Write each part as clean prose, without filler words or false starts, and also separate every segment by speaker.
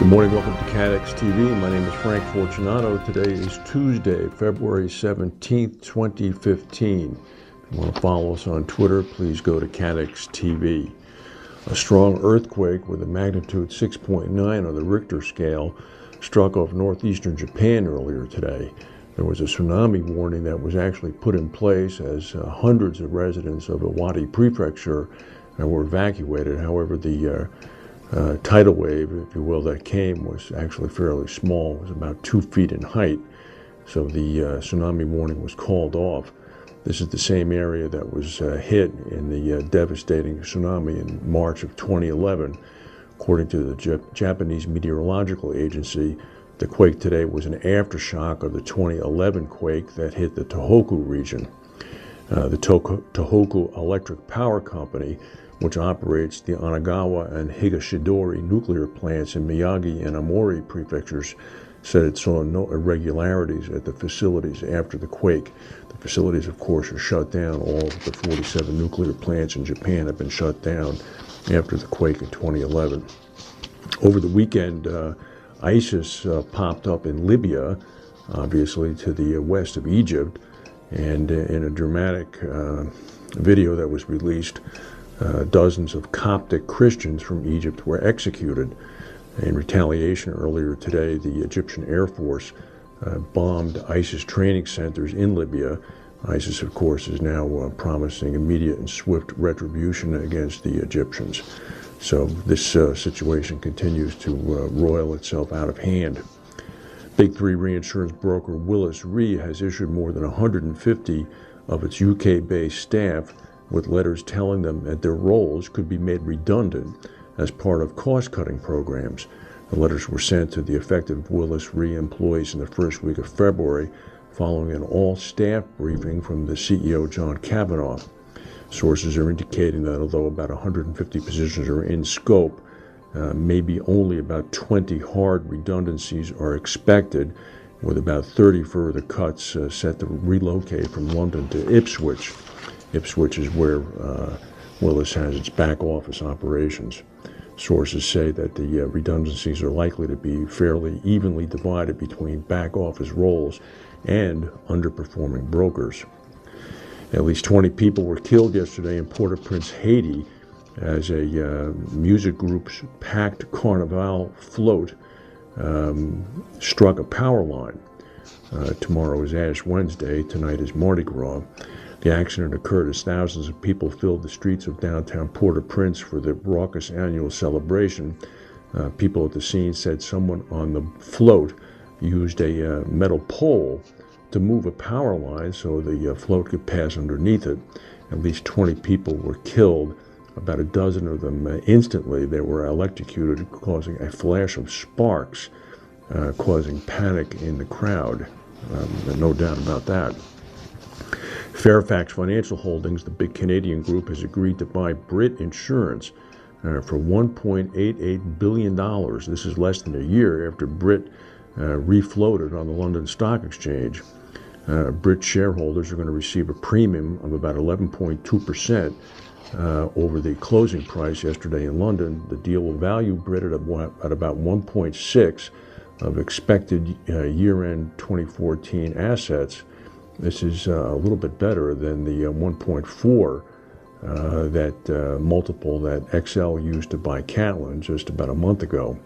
Speaker 1: Good morning, welcome to Catex TV. My name is Frank Fortunato. Today is Tuesday, February 17th, 2015. If you want to follow us on Twitter, please go to Catex TV. A strong earthquake with a magnitude 6.9 on the Richter scale struck off northeastern Japan earlier today. There was a tsunami warning that was actually put in place as hundreds of residents of Iwate Prefecture were evacuated. However, the tidal wave, if you will, that came was actually fairly small. It was about 2 feet in height, so the tsunami warning was called off. This is the same area that was hit in the devastating tsunami in March of 2011. According to the Japanese Meteorological Agency, the quake today was an aftershock of the 2011 quake that hit the Tohoku region. The Tohoku Electric Power Company, which operates the Onagawa and Higashidori nuclear plants in Miyagi and Aomori prefectures, said it saw no irregularities at the facilities after the quake. The facilities, of course, are shut down. All of the 47 nuclear plants in Japan have been shut down after the quake in 2011. Over the weekend, ISIS popped up in Libya, obviously to the west of Egypt, and in a dramatic video that was released, dozens of Coptic Christians from Egypt were executed. In retaliation, earlier today, the Egyptian Air Force bombed ISIS training centers in Libya. ISIS, of course, is now promising immediate and swift retribution against the Egyptians. So this situation continues to roil itself out of hand. Big Three reinsurance broker Willis has issued more than 150 of its UK-based staff with letters telling them that their roles could be made redundant as part of cost-cutting programs. The letters were sent to the effective Willis employees in the first week of February, following an all-staff briefing from the CEO, John Kavanaugh. Sources are indicating that although about 150 positions are in scope, maybe only about 20 hard redundancies are expected, with about 30 further cuts set to relocate from London to Ipswich. Ipswich is where Willis has its back office operations. Sources say that the redundancies are likely to be fairly evenly divided between back office roles and underperforming brokers. At least 20 people were killed yesterday in Port-au-Prince, Haiti, as a music group's packed Carnival float struck a power line. Tomorrow is Ash Wednesday. Tonight is Mardi Gras. The accident occurred as thousands of people filled the streets of downtown Port-au-Prince for the raucous annual celebration. People at the scene said someone on the float used a metal pole to move a power line so the float could pass underneath it. At least 20 people were killed. About a dozen of them instantly they were electrocuted, causing a flash of sparks, causing panic in the crowd. No doubt about that. Fairfax Financial Holdings, the big Canadian group, has agreed to buy Brit insurance for $1.88 billion. This is less than a year after Brit refloated on the London Stock Exchange. Brit shareholders are going to receive a premium of about 11.2% over the closing price yesterday in London. The deal will value Brit at about 1.6 of expected year-end 2014 assets. This is a little bit better than the 1.4 that multiple that XL used to buy Catlin just about a month ago.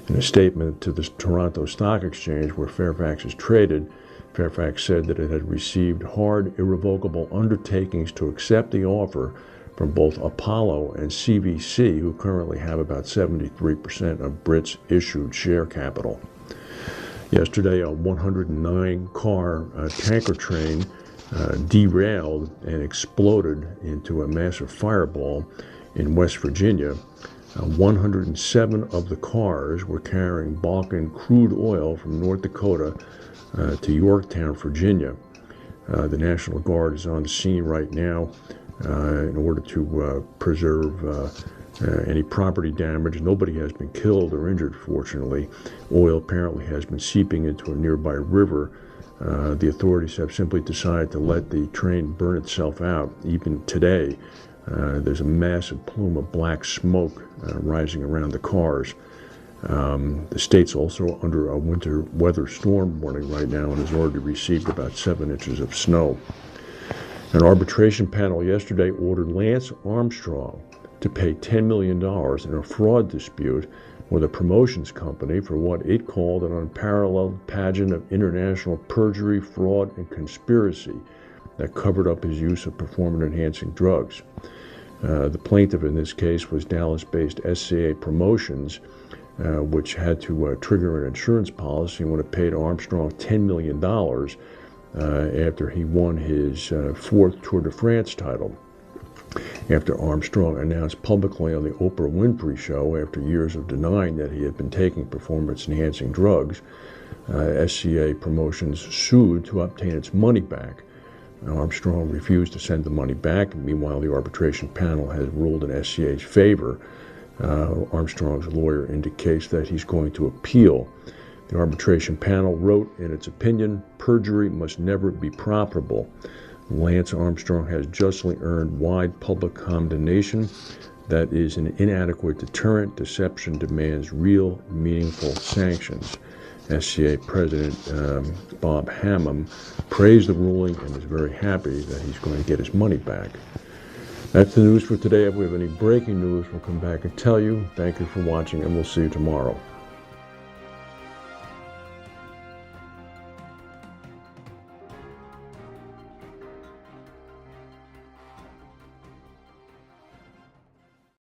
Speaker 1: In a statement to the Toronto Stock Exchange, where Fairfax is traded, Fairfax said that it had received hard, irrevocable undertakings to accept the offer from both Apollo and CVC, who currently have about 73% of Brit's issued share capital. Yesterday, a 109-car tanker train derailed and exploded into a massive fireball in West Virginia. 107 of the cars were carrying Balkan crude oil from North Dakota to Yorktown, Virginia. The National Guard is on the scene right now in order to preserve any property damage. Nobody has been killed or injured, fortunately. Oil apparently has been seeping into a nearby river. The authorities have simply decided to let the train burn itself out. Even today, there's a massive plume of black smoke rising around the cars. The state's also under a winter weather storm warning right now and has already received about 7 inches of snow. An arbitration panel yesterday ordered Lance Armstrong to pay $10 million in a fraud dispute with a promotions company for what it called an unparalleled pageant of international perjury, fraud, and conspiracy that covered up his use of performance-enhancing drugs. The plaintiff in this case was Dallas-based SCA Promotions, which had to trigger an insurance policy when it paid Armstrong $10 million after he won his fourth Tour de France title. After Armstrong announced publicly on the Oprah Winfrey Show, after years of denying that he had been taking performance-enhancing drugs, SCA Promotions sued to obtain its money back. Armstrong refused to send the money back. Meanwhile, the arbitration panel has ruled in SCA's favor. Armstrong's lawyer indicates that he's going to appeal. The arbitration panel wrote in its opinion, "Perjury must never be profitable. Lance Armstrong has justly earned wide public condemnation. That is an inadequate deterrent. Deception demands real, meaningful sanctions." SCA President Bob Hammond praised the ruling and is very happy that he's going to get his money back. That's the news for today. If we have any breaking news, we'll come back and tell you. Thank you for watching, and we'll see you tomorrow.